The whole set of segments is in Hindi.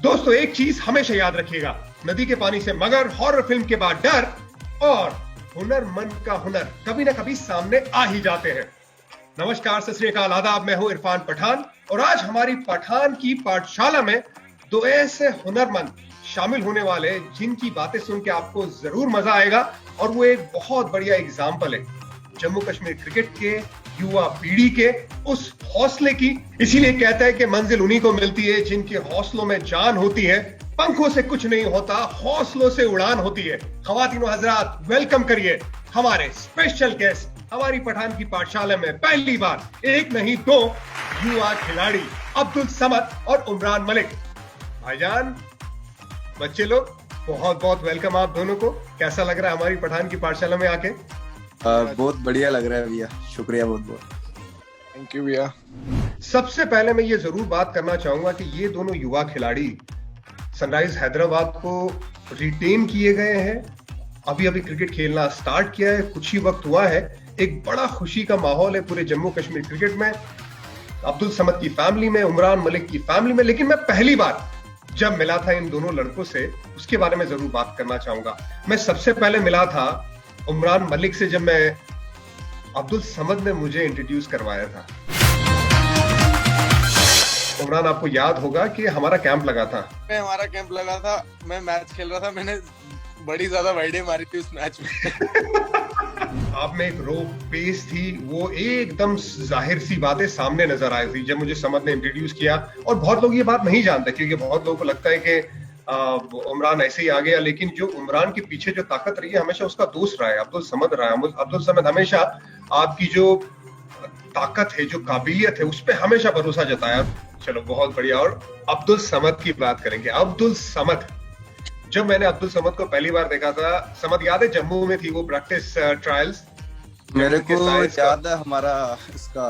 दोस्तों, एक चीज हमेशा याद रखिएगा, नदी के पानी से मगर, हॉरर फिल्म के बाद डर और हुनरमंद का हुनर कभी ना कभी सामने आ ही जाते हैं। नमस्कार, सत श्री अकाल, आदाब। मैं हूं इरफान पठान और आज हमारी पठान की पाठशाला में दो ऐसे हुनरमंद शामिल होने वाले जिनकी बातें सुन के आपको जरूर मजा आएगा। और वो एक बहुत बढ़िया एग्जाम्पल है जम्मू कश्मीर क्रिकेट के युवा पीढ़ी के उस हौसले की। इसीलिए कहता है कि मंजिल उन्हीं को मिलती है जिनके हौसलों में जान होती है। पंखों से कुछ नहीं होता, हौसलों से उड़ान होती है। खवातीनो हजरात, वेलकम करिए हमारे स्पेशल गेस्ट, हमारी पठान की पाठशाला में पहली बार एक नहीं दो युवा खिलाड़ी, अब्दुल समद और उमरान मलिक। भाईजान, बच्चे लोग, बहुत बहुत वेलकम आप दोनों को। कैसा लग रहा है हमारी पठान की पाठशाला में आके? बहुत बढ़िया लग रहा है भैया, शुक्रिया बहुत बहुत। थैंक यू भैया। सबसे पहले मैं ये जरूर बात करना चाहूंगा कि ये दोनों युवा खिलाड़ी सनराइज हैदराबाद को रिटेन किए गए हैं, अभी अभी क्रिकेट खेलना स्टार्ट किया है, कुछ ही वक्त हुआ है। एक बड़ा खुशी का माहौल है पूरे जम्मू कश्मीर क्रिकेट में, अब्दुल समद की फैमिली में, उमरान मलिक की फैमिली में। लेकिन मैं पहली बार जब मिला था इन दोनों लड़कों से, उसके बारे में जरूर बात करना चाहूंगा। मैं सबसे पहले मिला था उमरान मलिक से जब मैं अब्दुल समद ने मुझे इंट्रोड्यूस करवाया था। उमरान, आपको याद होगा कि हमारा कैंप लगा था। हमारा कैंप लगा था, मैं मैच खेल रहा था, मैंने बड़ी ज्यादा वाइडें मारी थी उस मैच में। आप में एक रो पेस थी, वो एकदम जाहिर सी बातें सामने नजर आई थी जब मुझे समद ने इंट्रोड्यूस किया। और बहुत लोग ये बात नहीं जानते क्योंकि बहुत लोगों को लगता है कि उमरान ऐसे ही आ गया, लेकिन जो उमरान के पीछे जो ताकत रही है हमेशा उसका दोस्त रहा है, अब्दुल समद रहा है। अब्दुल समद हमेशा आपकी जो ताकत है, जो काबिलियत है, उस पर हमेशा भरोसा जताया। चलो, बहुत बढ़िया। और अब्दुल समद की बात करेंगे। अब्दुल समद, जब मैंने अब्दुल समद को पहली बार देखा था, समद याद है जम्मू में थी वो प्रैक्टिस ट्रायल्स, मेरे को याद है हमारा इसका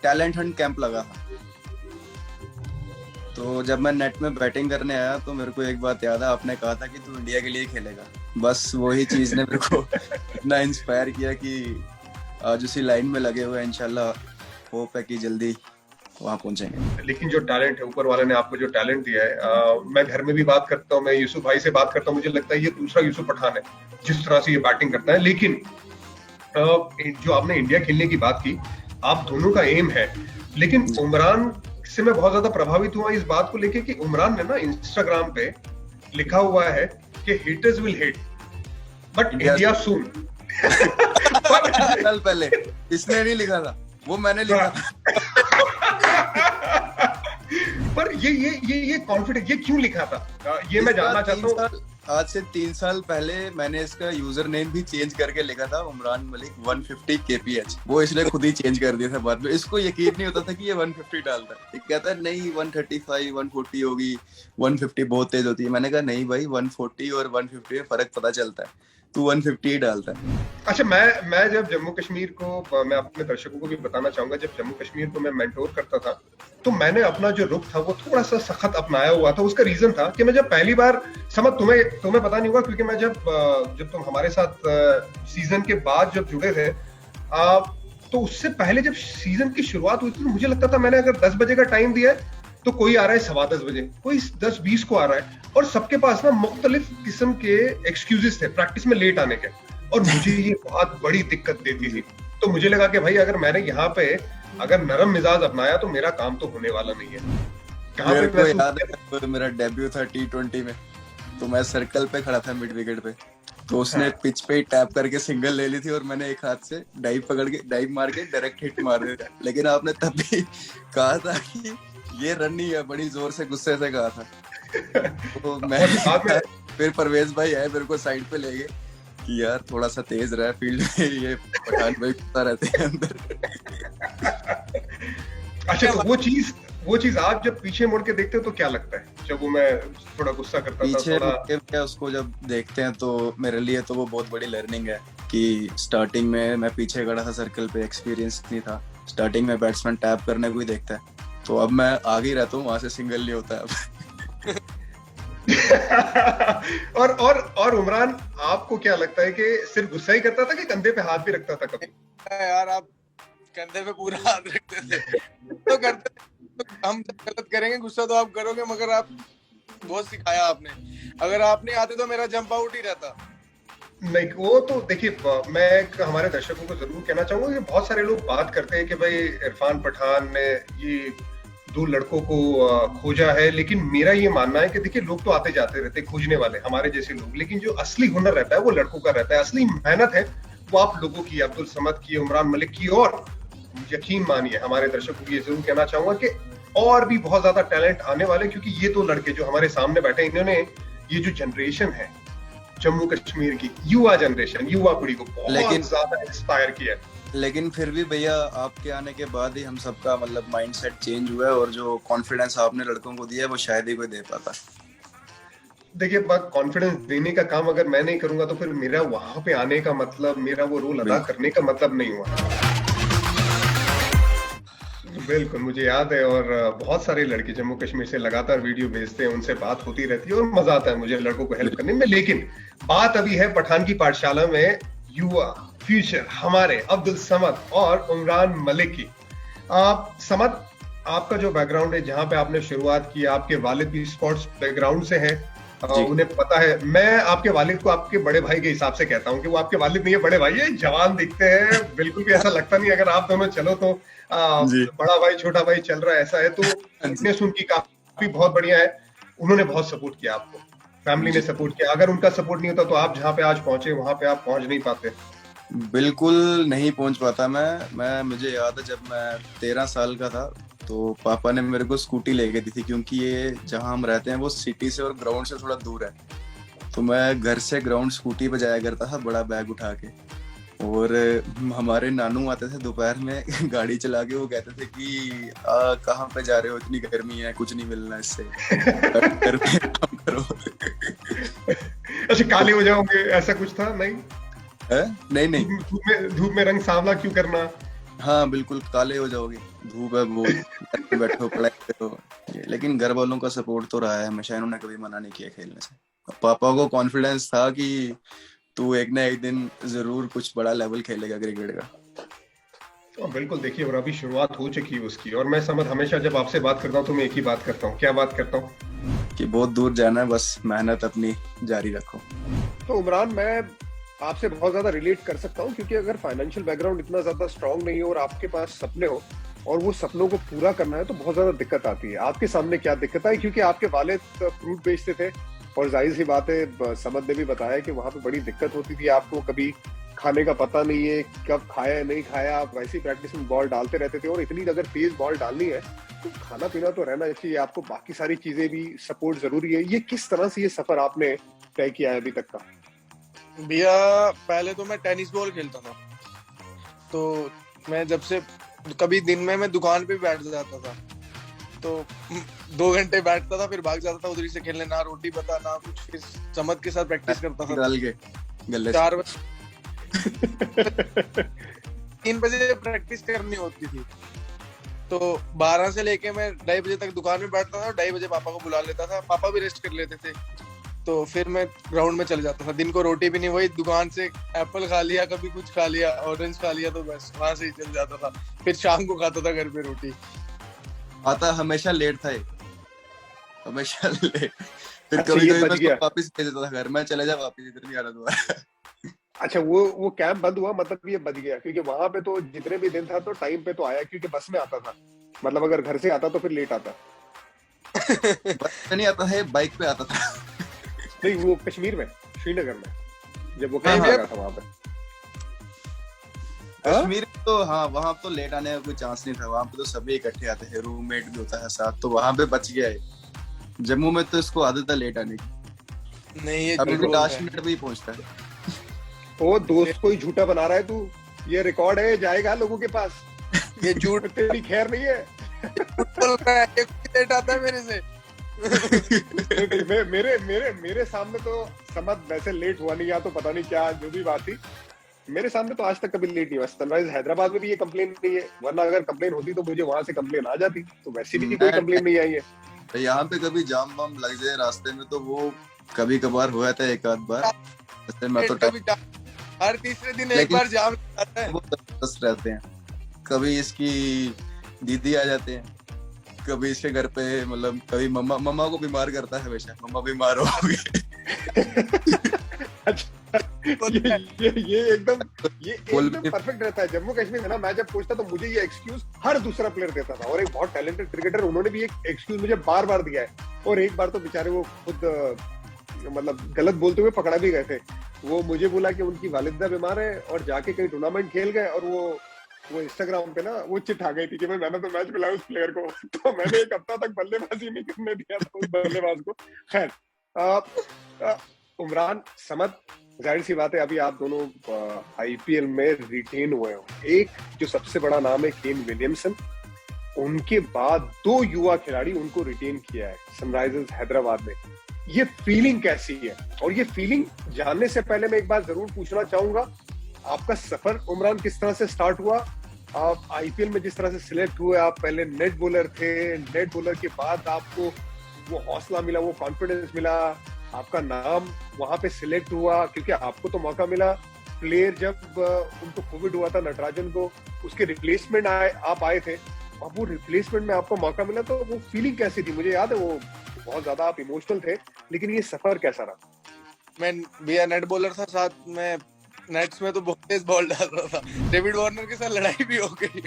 टैलेंट हंट कैंप लगा था। तो जब मैं नेट में बैटिंग करने आया तो मेरे को एक बात याद है, आपने कहा था कि तू इंडिया के लिए खेलेगा। बस वही चीज ने मेरे को इतना इंस्पायर किया कि आज उसी लाइन में लगे हुए, इंशाल्लाह होप है कि जल्दी वहां पहुंचेंगे। लेकिन जो टैलेंट है, ऊपर वाले ने आपको जो टैलेंट दिया है, मैं घर में भी बात करता हूँ, मैं यूसुफ भाई से बात करता हूँ, मुझे लगता है ये दूसरा यूसुफ पठान है जिस तरह से ये बैटिंग करता है। लेकिन जो आपने इंडिया खेलने की बात की, आप दोनों का एम है। लेकिन उमरान से मैं बहुत ज्यादा प्रभावित हुआ इस बात को लेके कि उमरान ने ना इंस्टाग्राम पे लिखा हुआ है कि hitters will hit but India सून। साल पहले इसने नहीं लिखा था, वो मैंने लिखा था। पर ये कॉन्फिडेंस ये क्यों लिखा था, ये मैं जानना चाहता हूँ। आज से 3 साल पहले मैंने इसका यूजर नेम भी चेंज करके लिखा था, उमरान मलिक 150 kph। वो इसने खुद ही चेंज कर दिया था बाद में। इसको यकीन नहीं होता था कि ये 150 डालता है। ये कहता है नहीं 135 140 होगी, 150 बहुत तेज होती है। मैंने कहा नहीं भाई, 140 और 150 में फर्क पता चलता है, तू 150 ही डालता है। अच्छा, मैं जब जम्मू कश्मीर को, मैं अपने दर्शकों को भी बताना चाहूंगा, जब जम्मू कश्मीर को मैं मेंटोर करता था तो मैंने अपना जो रुख था वो थोड़ा सा सख्त अपनाया हुआ था। उसका रीजन था कि मैं जब पहली बार, समझ, तुम्हें पता नहीं होगा क्योंकि मैं जब तुम हमारे साथ सीजन के बाद जब जुड़े थे, तो उससे पहले जब सीजन की शुरुआत हुई थी तो मुझे लगता था मैंने अगर 10 बजे का टाइम दिया है तो कोई आ रहा है 10:15 बजे, कोई 10-20 को आ रहा है, और सबके पास ना मुख्तलिफ किस्म के एक्सक्यूजेस थे प्रैक्टिस में लेट आने के। और मुझे ये बहुत बड़ी दिक्कत देती थी। तो मुझे लगा कि भाई अगर मैंने यहाँ पे अगर नरम मिजाज अपनाया तो मेरा काम तो होने वाला नहीं है। मेरे को याद है मेरा डेब्यू था T20 में, तो मैं सर्कल पे खड़ा था मिड विकेट पे, तो उसने पिच पे टैप करके सिंगल ले ली थी और मैंने एक हाथ से डाइव मार के डायरेक्ट हिट मार दिया। लेकिन आपने तब भी कहा था कि ये रन नहीं है, बड़ी जोर से गुस्से से कहा था। तो मैं फिर परवेज भाई आए, मेरे को साइड पे ले गए कि यार थोड़ा सा तेज रहा फील्ड में, ये पठान भाई पता रहते हैं अंदर। अच्छा, तो वो चीज आप जब पीछे मुड़ के देखते हो तो क्या लगता है? जब वो मैं थोड़ा गुस्सा करता था, पीछे मुड़ के उसको जब देखते हैं तो मेरे लिए तो वो बहुत बड़ी लर्निंग है कि स्टार्टिंग में मैं पीछे खड़ा था सर्कल पे, एक्सपीरियंस नहीं था। स्टार्टिंग में बैट्समैन टैप करने को ही देखता है, तो अब मैं आगे ही रहता हूँ, वहां से सिंगल नहीं होता है अब। और उमरान, आपको क्या लगता है कि सिर्फ गुस्सा ही करता था कि कंधे पे हाथ भी रखता था कभी? यार, आप कंधे पे पूरा हाथ रखते थे तो करते, तो हम जब गलत करेंगे गुस्सा तो आप करोगे, मगर आप बहुत सिखाया आपने। अगर आप नहीं आते तो मेरा जंप आउट ही रहता। नहीं, वो तो देखिए, मैं हमारे दर्शकों को जरूर कहना चाहूंगा कि बहुत सारे लोग बात करते हैं कि भाई इरफान पठान ने ये 2 लड़कों को खोजा है, लेकिन मेरा ये मानना है कि देखिए, लोग तो आते जाते रहते हैं खोजने वाले, हमारे जैसे लोग, लेकिन जो असली हुनर रहता है वो लड़कों का रहता है, असली मेहनत है वो आप लोगों की, अब्दुल समद की, उमरान मलिक की, और यकीन मानिए हमारे दर्शकों को ये जरूर कहना चाहूंगा कि और भी बहुत ज्यादा टैलेंट आने वाले, क्योंकि ये 2 लड़के जो हमारे सामने बैठे, इन्होंने ये जो जनरेशन है जम्मू कश्मीर की, युवा जनरेशन, युवा पीढ़ी को बहुत ज्यादा इंस्पायर किया है। लेकिन फिर भी भैया आपके आने के बाद ही हम सबका मतलब माइंडसेट चेंज हुआ है, और जो कॉन्फिडेंस आपने लड़कों को दिया है वो शायद ही कोई दे पाता। देखिए, बात कॉन्फिडेंस देने का काम अगर मैं नहीं करूंगा तो फिर मेरा वहां पे आने का मतलब, मेरा वो रोल अदा करने का मतलब नहीं हुआ। बिल्कुल, मुझे याद है, और बहुत सारे लड़के जम्मू कश्मीर से लगातार वीडियो भेजते हैं, उनसे बात होती रहती है और मजा आता है मुझे लड़कों को हेल्प करने में। लेकिन बात अभी है पठान की पाठशाला में युवा फ्यूचर हमारे अब्दुल समद और उमरान मलिक की। आप समद, आपका जो बैकग्राउंड है, जहां पे आपने शुरुआत की, आपके वालिद भी स्पोर्ट्स बैकग्राउंड से हैं, उन्हें पता है। मैं आपके वालिद को आपके बड़े भाई के हिसाब से कहता हूं कि वो आपके वालिद नहीं है, बड़े भाई है, जवान दिखते हैं, बिल्कुल भी ऐसा लगता नहीं अगर आप दोनों चलो तो बड़ा भाई छोटा भाई चल रहा है, ऐसा है। तो फिटनेस उनकी काफी बहुत बढ़िया है, उन्होंने बहुत सपोर्ट किया आपको, फैमिली ने सपोर्ट किया। अगर उनका सपोर्ट नहीं होता तो आप जहाँ पे आज पहुंचे वहां पे आप पहुंच नहीं पाते। बिल्कुल नहीं पहुंच पाता मैं मुझे याद है जब मैं 13 साल का था तो पापा ने मेरे को स्कूटी लेके दी थी, क्योंकि ये जहाँ हम रहते हैं वो सिटी से और ग्राउंड से थोड़ा दूर है। तो मैं घर से ग्राउंड स्कूटी पे जाया करता था बड़ा बैग उठा के, और हमारे नानू आते थे दोपहर में गाड़ी चला के, वो कहते थे कि कहाँ पे जा रहे हो, इतनी गर्मी है, कुछ नहीं मिलना इससे, घर पे काम करो। अच्छा, काले हो जाओगे ऐसा कुछ था? नहीं नहीं धूप में रंग सांवला क्यों करना? हाँ बिल्कुल, काले हो जाओगे, धूप है, वो बैठो पढ़ाई करो। लेकिन घर वालों का सपोर्ट तो रहा है हमेशा, इन्होंने कभी मना नहीं किया खेलने से। पापा को कॉन्फिडेंस था कि तू एक ना एक दिन जरूर कुछ बड़ा लेवल खेलेगा क्रिकेट का। तो बिल्कुल, देखिए, और अभी शुरुआत हो चुकी है उसकी। और मैं समझ, हमेशा जब आपसे बात करता हूँ तो मैं एक ही बात करता हूँ। क्या बात करता हूँ? कि बहुत दूर जाना है, बस मेहनत अपनी जारी रखो। तो उमरान, मैं आपसे बहुत ज्यादा रिलेट कर सकता हूँ, क्योंकि अगर फाइनेंशियल बैकग्राउंड इतना ज्यादा स्ट्रांग नहीं हो और आपके पास सपने हो और वो सपनों को पूरा करना है तो बहुत ज्यादा दिक्कत आती है। आपके सामने क्या दिक्कत आई? क्योंकि आपके वालिद फ्रूट बेचते थे और जाहिर सी बात है, समद ने भी बताया कि वहां पे बड़ी दिक्कत होती थी, आपको कभी खाने का पता नहीं है, कब खाया नहीं खाया, आप वैसी प्रैक्टिस में बॉल डालते रहते थे। और इतनी अगर तेज बॉल डालनी है तो खाना पीना तो रहना चाहिए आपको, बाकी सारी चीजें भी, सपोर्ट जरूरी है। ये किस तरह से ये सफर आपने तय किया है अभी तक का? भैया, पहले तो मैं टेनिस बॉल खेलता था, तो मैं जब से कभी दिन में मैं दुकान पे बैठ जाता था, तो 2 घंटे बैठता था, फिर भाग जाता था उधर से खेलने, ना रोटी पता ना कुछ। फिर समद के साथ प्रैक्टिस करता था 4 बजे 3 बजे प्रैक्टिस करनी होती थी, तो 12 से लेके मैं 2:30 बजे तक दुकान में बैठता था। 2:30 बजे पापा को बुला लेता था, पापा भी रेस्ट कर लेते थे, तो फिर मैं ग्राउंड में चल जाता था। दिन को रोटी भी नहीं, वही दुकान से एप्पल खा लिया, कभी कुछ खा लिया, ऑरेंज खा लिया, तो बस वहां से ही चल जाता था। फिर शाम को खाता था घर पे रोटी। आता हमेशा लेट था, हमेशा लेट। फिर कभी कभी वापस भेज देता था घर, मैं चले जा वापस, इधर नहीं आ रहा दोबारा। अच्छा, वो कैंप बंद हुआ, मतलब ये बच गया? क्योंकि वहां पे तो जितने भी दिन था तो टाइम पे तो आया, क्योंकि बस में आता था, मतलब अगर घर से आता तो फिर लेट आता। बस में नहीं आता है, बाइक पे आता था। नहीं, वो कश्मीर में, श्रीनगर में, जब वो कैंप लगा था वहां पे। कश्मीर तो हाँ, वहां तो लेट आने का कोई चांस नहीं था, वहां पे तो सभी इकट्ठे आते हैं, रूममेट भी होता है साथ, तो वहां पे बच गया है। जम्मू में तो इसको आदत है लेट आने की, नहीं ये अभी भी लास्ट मिनट में ही पहुंचता है। ओ दोस्त, कोई झूठा बना रहा है तू, ये रिकॉर्ड है, जाएगा लोगों के पास। ये झूठ तेरी खैर नहीं है। बोल रहा है, लेट आता है मेरे से। मेरे सामने तो समझ वैसे लेट हुआ नहीं, या तो पता नहीं क्या जो भी बात थी, मेरे सामने तो आज तक कभी लेट नहीं हुआ। सनराइज हैदराबाद में भी ये कंप्लेन नहीं है, वरना अगर कंप्लेन होती तो मुझे वहां से कंप्लेन आ जाती, तो वैसे भी कोई कंप्लेन नहीं आई है। यहाँ पे कभी जाम वाम लग जाए रास्ते में तो वो कभी कभार हुआ था एक आध बार, मैं तो हर तीसरे दिन एक बार जाम आता है। वो जबरदस्त रहते हैं, कभी इसकी दीदी आ जाते हैं, कभी इसके घर पे मतलब कभी मम्मा मम्मा को बीमार करता है हमेशा, मम्मा बीमार हो गए। अच्छा, ये एकदम बोल भी- परफेक्ट रहता है। जम्मू कश्मीर में ना मैं जब पूछता तो मुझे ये एक्सक्यूज हर दूसरा प्लेयर देता था, और एक बहुत टैलेंटेड क्रिकेटर उन्होंने भी एक एक्सक्यूज मुझे बार बार दिया है, और एक बार तो बेचारे वो खुद मतलब गलत बोलते हुए पकड़ा भी गए थे। वो मुझे बोला कि उनकी वालिदा बीमार है और जाके कहीं टूर्नामेंट खेल गए, और वो इंस्टाग्राम पे ना वो चिट आ गई थी कि मैंने तो मैच मिलाया उस प्लेयर को, तो मैंने एक हफ्ता तक बल्लेबाजी नहीं करने दिया था उस बल्लेबाज को। खैर, उमरान समद, जाहिर सी बात है अभी आप दोनों आईपीएल में रिटेन हुए हो। एक जो सबसे बड़ा नाम है केन विलियमसन, उनके बाद 2 युवा खिलाड़ी उनको रिटेन किया है सनराइजर्स हैदराबाद ने। ये फीलिंग कैसी है? और ये फीलिंग जानने से पहले मैं एक बात जरूर पूछना चाहूंगा, आपका सफर उमरान किस तरह से स्टार्ट हुआ? आप आईपीएल में जिस तरह से सिलेक्ट हुए, आप पहले नेट बॉलर थे, नेट बॉलर के बाद आपको वो हौसला मिला, वो कॉन्फिडेंस मिला, आपका नाम वहां पे सिलेक्ट हुआ, क्योंकि आपको तो मौका मिला। प्लेयर जब उनको कोविड हुआ था नटराजन को, उसके रिप्लेसमेंट आप आए थे, अब वो रिप्लेसमेंट में आपको मौका मिला, तो वो फीलिंग कैसी थी? मुझे याद है वो बहुत ज्यादा आप इमोशनल थे, लेकिन ये सफर कैसा रहा? मैं भैया नेट बॉलर था, साथ में नेट्स में तो बहुत तेज बॉल डाल रहा था। डेविड वार्नर के साथ लड़ाई भी हो गई।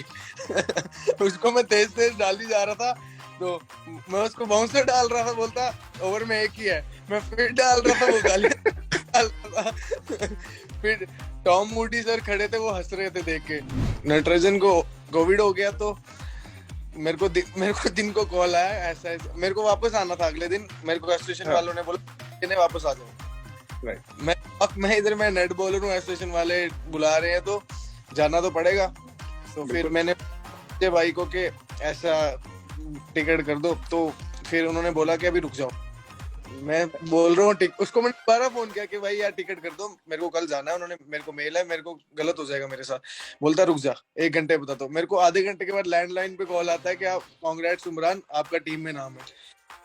उसको मैं तेज तेज डाल ही जा रहा था, तो मैं उसको बाउंसर डाल रहा था, बोलता ओवर में एक ही है, मैं फिर डाल रहा था, वो गाली डाल रहा था। फिर टॉम मूडी सर खड़े थे, वो हंस रहे थे देख के। नटराजन को कोविड हो गया, तो मेरे को दिन को कॉल आया, ऐसा मेरे को वापस आना था अगले दिन। मेरे को एसोसिएशन वालों ने बोला कि वापस आ जाओ। मैं इधर मैं नेट बॉलर हूँ, एसोसिएशन वाले बुला रहे हैं तो जाना तो पड़ेगा। तो फिर मैंने भाई को कि ऐसा टिकट कर दो, तो फिर उन्होंने बोला कि अभी रुक जाओ। मैं बोल रहा हूँ उसको मैंने दोबारा फोन किया कि भाई यार टिकट कर दो, मेरे को कल जाना है। उन्होंने मेरे को मेल है, मेरे को गलत हो जाएगा मेरे साथ। बोलता रुक जा, 1 घंटे बता दो। मेरे को आधे घंटे के बाद लैंडलाइन पे कॉल आता है कि आप कांग्रेट्स उमरान, आपका टीम में नाम है।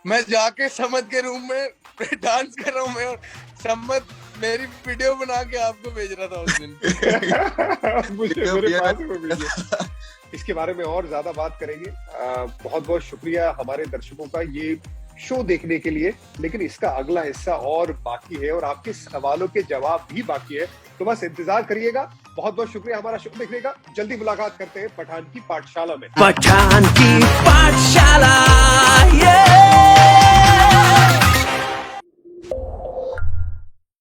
मैं जाके समद के रूम में डांस कर रहा हूँ मैं, और समद मेरी वीडियो बना के आपको भेज रहा था उस दिन। मुझे मेरे पास वो वीडियो। इसके बारे में और ज्यादा बात करेंगे। बहुत बहुत शुक्रिया हमारे दर्शकों का ये शो देखने के लिए, लेकिन इसका अगला हिस्सा और बाकी है, और आपके सवालों के जवाब भी बाकी है, तो बस इंतजार करिएगा। बहुत बहुत शुक्रिया हमारा शो देखने का। जल्दी मुलाकात करते हैं पठान की पाठशाला में। पठान की पाठशाला,